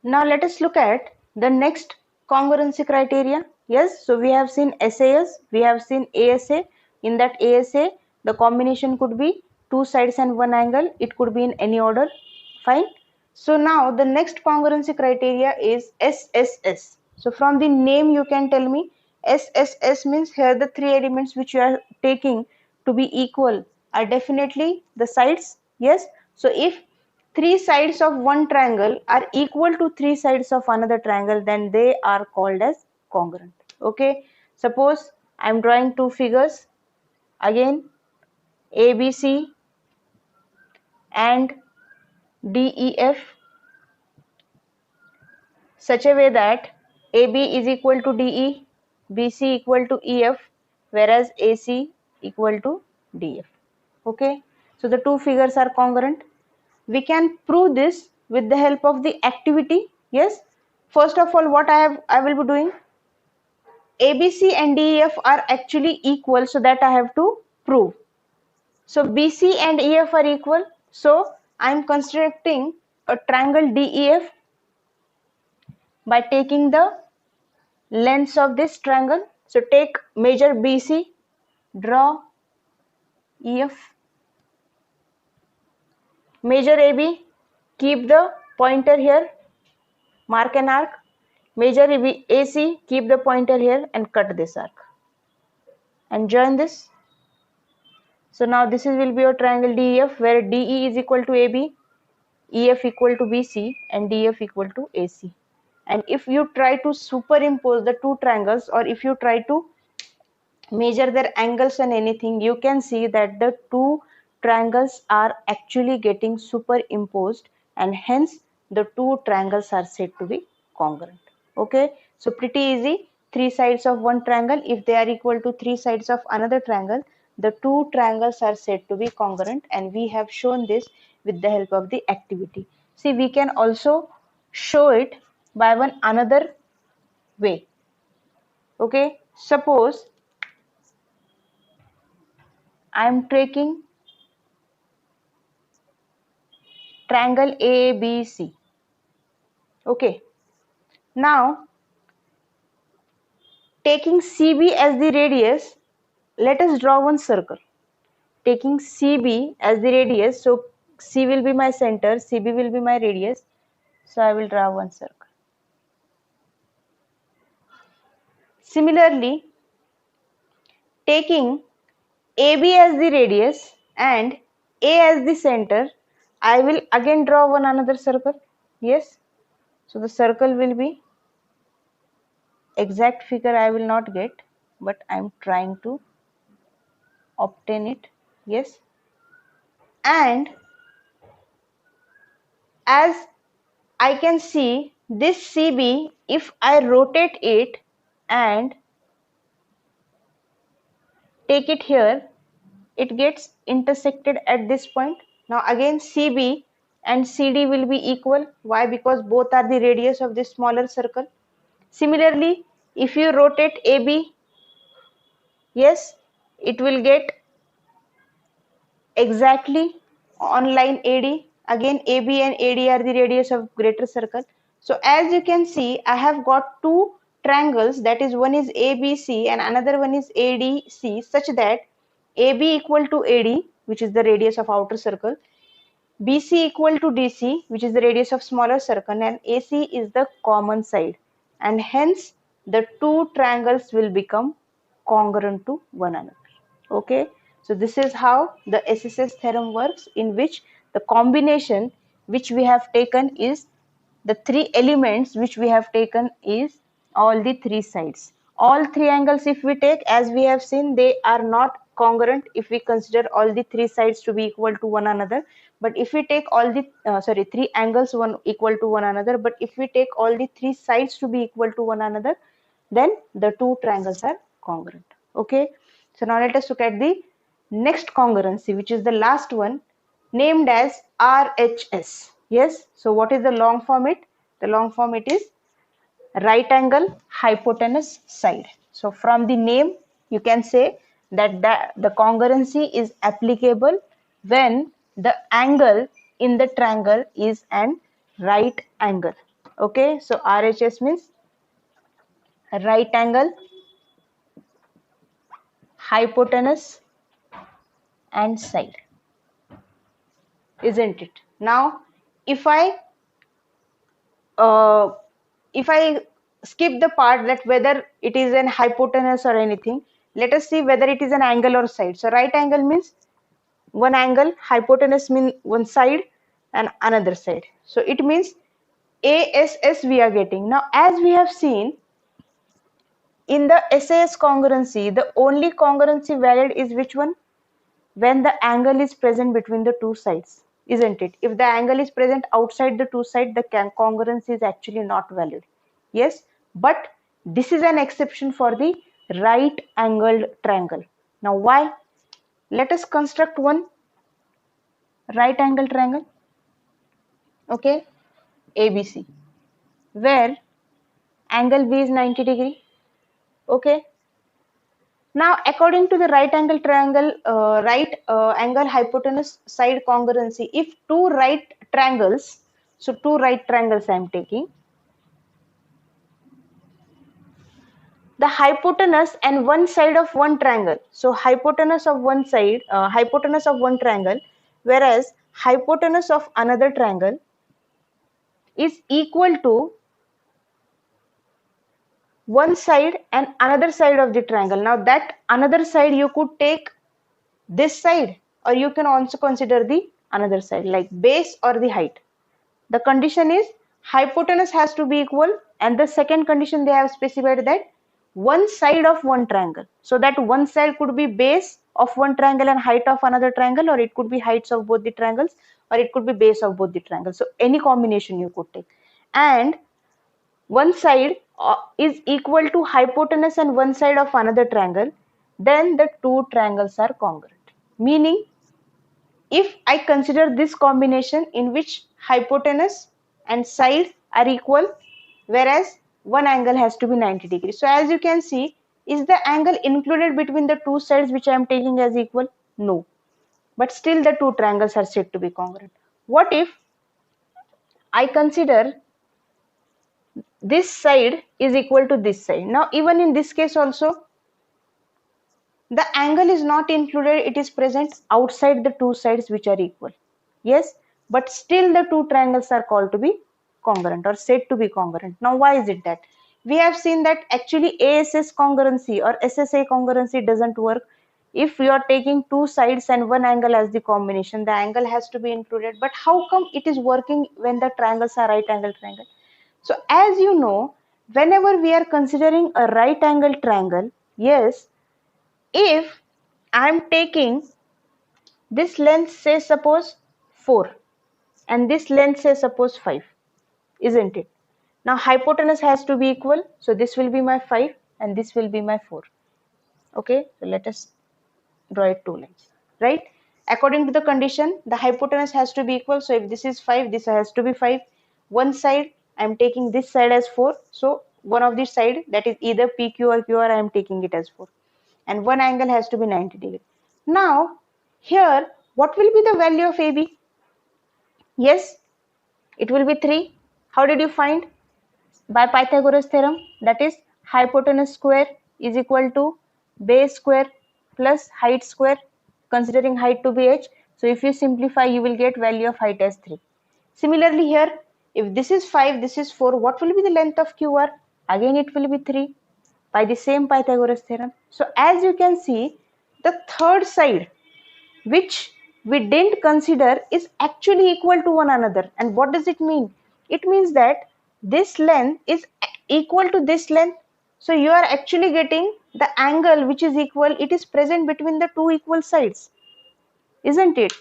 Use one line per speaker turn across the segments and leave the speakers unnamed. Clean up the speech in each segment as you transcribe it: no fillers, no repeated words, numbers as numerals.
Now let us look at the next congruency criteria. Yes, so we have seen SAS, we have seen ASA. In that ASA, the combination could be two sides and one angle. It could be in any order. Fine. So now the next congruency criteria is SSS. So from the name you can tell me SSS means here the three elements which you are taking to be equal are definitely the sides. Yes. So if three sides of one triangle are equal to three sides of another triangle, then they are called as congruent. Okay. Suppose I am drawing two figures again, ABC and DEF, such a way that AB is equal to DE, BC equal to EF, whereas AC equal to DF. Okay. So the two figures are congruent. We can prove this with the help of the activity. Yes. First of all, what I will be doing, ABC and DEF are actually equal, so that I have to prove. So BC and EF are equal, so I am constructing a triangle DEF by taking the lengths of this triangle. So take measure BC, draw EF, measure AB, keep the pointer here, mark an arc, measure AC, keep the pointer here and cut this arc and join this. So now this will be your triangle DEF, where DE is equal to AB, EF equal to BC and DF equal to AC. And if you try to superimpose the two triangles, or if you try to measure their angles and anything, you can see that the two triangles are actually getting superimposed, and hence the two triangles are said to be congruent. Okay, so pretty easy. Three sides of one triangle, if they are equal to three sides of another triangle, the two triangles are said to be congruent, and we have shown this with the help of the activity. See, we can also show it by one another way. Okay, suppose I am taking triangle ABC. Okay, now taking CB as the radius, let us draw one circle. Taking CB as the radius, so C will be my center, CB will be my radius, so I will draw one circle. Similarly, taking AB as the radius and A as the center, I will again draw one another circle. Yes, so the circle will be, exact figure I will not get, but I am trying to obtain it. Yes, and as I can see this CB, if I rotate it and take it here, it gets intersected at this point. Now again CB and CD will be equal. Why? Because both are the radius of this smaller circle. Similarly, if you rotate AB, yes, it will get exactly on line AD. Again AB and AD are the radius of greater circle. So as you can see, I have got two triangles, that is, one is ABC and another one is ADC, such that AB equal to AD, which is the radius of outer circle, BC equal to DC, which is the radius of smaller circle, and AC is the common side, and hence the two triangles will become congruent to one another. Okay, so this is how the SSS theorem works, in which the combination which we have taken is the three elements which we have taken is all the three sides. All three angles, if we take, as we have seen, they are not congruent if we consider all the three sides to be equal to one another. But if we take all the three angles one equal to one another, but if we take all the three sides to be equal to one another, then the two triangles are congruent. Okay, so now let us look at the next congruency, which is the last one, named as RHS. Yes, so what is the long form? The long form it is right angle hypotenuse side. So from the name you can say that the congruency is applicable when the angle in the triangle is an right angle. Okay, so RHS means right angle, hypotenuse and side, isn't it? Now if I uh, if I skip the part that whether it is an hypotenuse or anything, let us see whether it is an angle or side. So right angle means one angle, hypotenuse means one side and another side. So it means ASS we are getting. Now as we have seen in the SAS congruency, the only congruency valid is which one? When the angle is present between the two sides, isn't it? If the angle is present outside the two sides, the congruence is actually not valid. Yes, but this is an exception for the right angled triangle. Now why? Let us construct one right angle triangle, okay, ABC, where angle B is 90 degree, okay. Now, according to the right angle triangle, right angle hypotenuse side congruency, if two right triangles, so two right triangles I am taking, the hypotenuse and one side of one triangle. So hypotenuse of one side, hypotenuse of one triangle, whereas hypotenuse of another triangle is equal to one side and another side of the triangle. Now that another side you could take this side or you can also consider the another side like base or the height. The condition is hypotenuse has to be equal, and the second condition they have specified that one side of one triangle. So that one side could be base of one triangle and height of another triangle, or it could be heights of both the triangles, or it could be base of both the triangles. So any combination you could take. And one side is equal to hypotenuse and one side of another triangle, then the two triangles are congruent. Meaning, if I consider this combination in which hypotenuse and side are equal, whereas one angle has to be 90 degrees. So as you can see, is the angle included between the two sides which I am taking as equal? No. But still the two triangles are said to be congruent. What if I consider this side is equal to this side? Now even in this case also, the angle is not included, it is present outside the two sides which are equal. Yes, but still the two triangles are called to be congruent or said to be congruent. Now why is it that? We have seen that actually ASS congruency or SSA congruency doesn't work. If you are taking two sides and one angle as the combination, the angle has to be included. But how come it is working when the triangles are right angle triangle? So as you know, whenever we are considering a right angle triangle, yes, if I am taking this length, say suppose 4, and this length, say suppose 5, isn't it? Now hypotenuse has to be equal, so this will be my 5 and this will be my 4. Okay, so let us draw it two lines, right? According to the condition, the hypotenuse has to be equal, so if this is 5, this has to be 5. One side, I am taking this side as 4, so one of this side, that is either PQ or QR, I am taking it as 4. And one angle has to be 90 degree. Now here what will be the value of AB? Yes, it will be 3. How did you find? By Pythagoras theorem, that is hypotenuse square is equal to base square plus height square, considering height to be h. So if you simplify, you will get value of height as 3. Similarly here, if this is 5, this is 4, what will be the length of QR? Again it will be 3 by the same Pythagoras theorem. So as you can see, the third side which we didn't consider is actually equal to one another. And what does it mean? It means that this length is equal to this length. So you are actually getting the angle which is equal, it is present between the two equal sides, isn't it?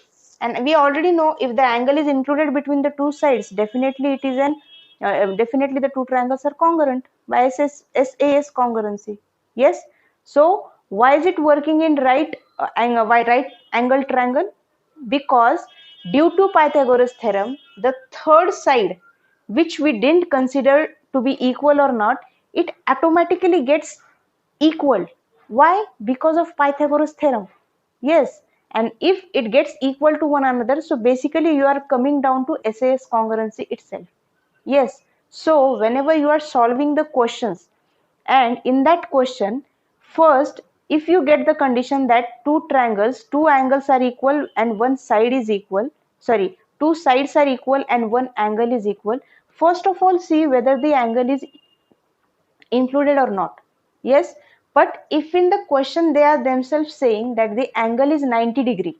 And we already know if the angle is included between the two sides, definitely it is an definitely the two triangles are congruent by SAS congruency. Yes. So why is it working in right angle triangle? Because due to Pythagoras theorem, the third side which we didn't consider to be equal or not, it automatically gets equal. Why? Because of Pythagoras theorem. Yes, and if it gets equal to one another, so basically you are coming down to SAS congruency itself. Yes, So whenever you are solving the questions, and in that question, first, if you get the condition that two angles are equal and one side is equal, sorry, two sides are equal and one angle is equal, first of all see whether the angle is included or not. Yes, but if in the question they are themselves saying that the angle is 90 degree,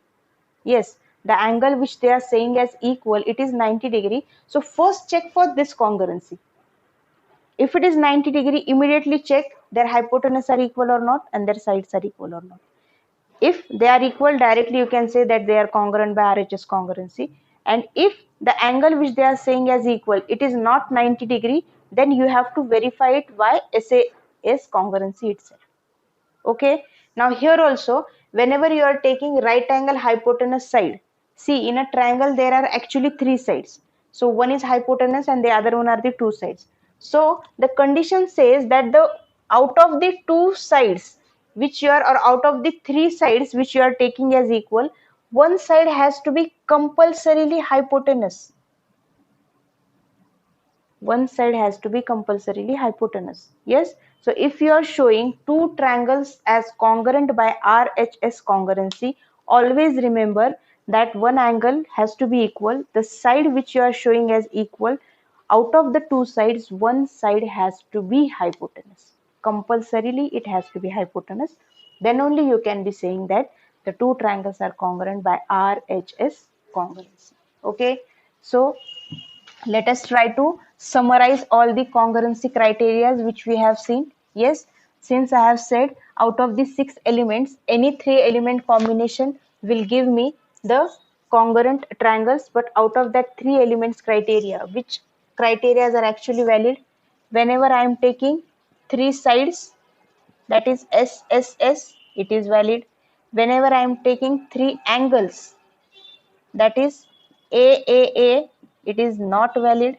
yes, the angle which they are saying as equal, it is 90 degree. So first check for this congruency. If it is 90 degree, immediately check their hypotenuse are equal or not and their sides are equal or not. If they are equal, directly you can say that they are congruent by RHS congruency. And if the angle which they are saying as equal, it is not 90 degree, then you have to verify it by SAS congruency itself. Okay. Now here also, whenever you are taking right angle hypotenuse side, see in a triangle there are actually three sides. So one is hypotenuse and the other one are the two sides. So the condition says that the out of the two sides which you are, or out of the three sides which you are taking as equal, one side has to be compulsorily hypotenuse. One side has to be compulsorily hypotenuse. Yes. So if you are showing two triangles as congruent by RHS congruency, always remember that one angle has to be equal. The side which you are showing as equal, out of the two sides, one side has to be hypotenuse. Compulsorily it has to be hypotenuse. Then only you can be saying that the two triangles are congruent by RHS congruency. Okay. So let us try to summarize all the congruency criteria which we have seen. Yes, since I have said out of the 6 elements, any 3 element combination will give me the congruent triangles, but out of that 3 elements criteria, which criteria are actually valid? Whenever I am taking 3 sides, that is SSS, it is valid. Whenever I am taking 3 angles, that is AAA, it is not valid.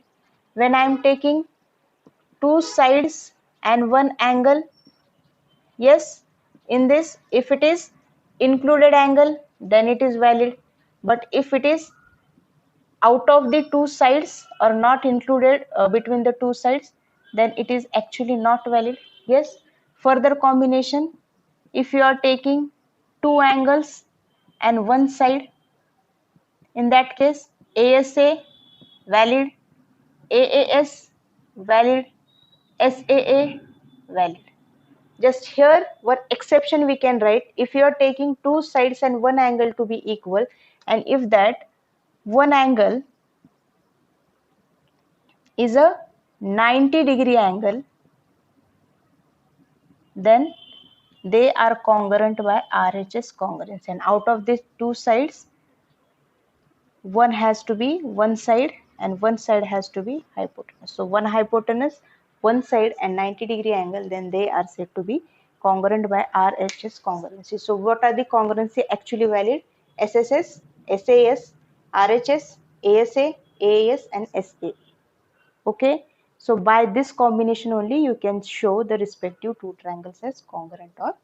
When I am taking two sides and one angle, yes, in this, if it is included angle, then it is valid. But if it is out of the two sides or not included between the two sides, then it is actually not valid. Yes, further combination, if you are taking two angles and one side, in that case, ASA valid, AAS valid, SAA valid. Just here one exception we can write, if you are taking two sides and one angle to be equal, and if that one angle is a 90 degree angle, then they are congruent by RHS congruency, and out of these two sides, one has to be one side and one side has to be hypotenuse. So one hypotenuse, one side and 90 degree angle, then they are said to be congruent by RHS congruency. So what are the congruency actually valid? SSS, SAS, RHS, ASA, AAS and SAA. Okay. So by this combination only you can show the respective two triangles as congruent or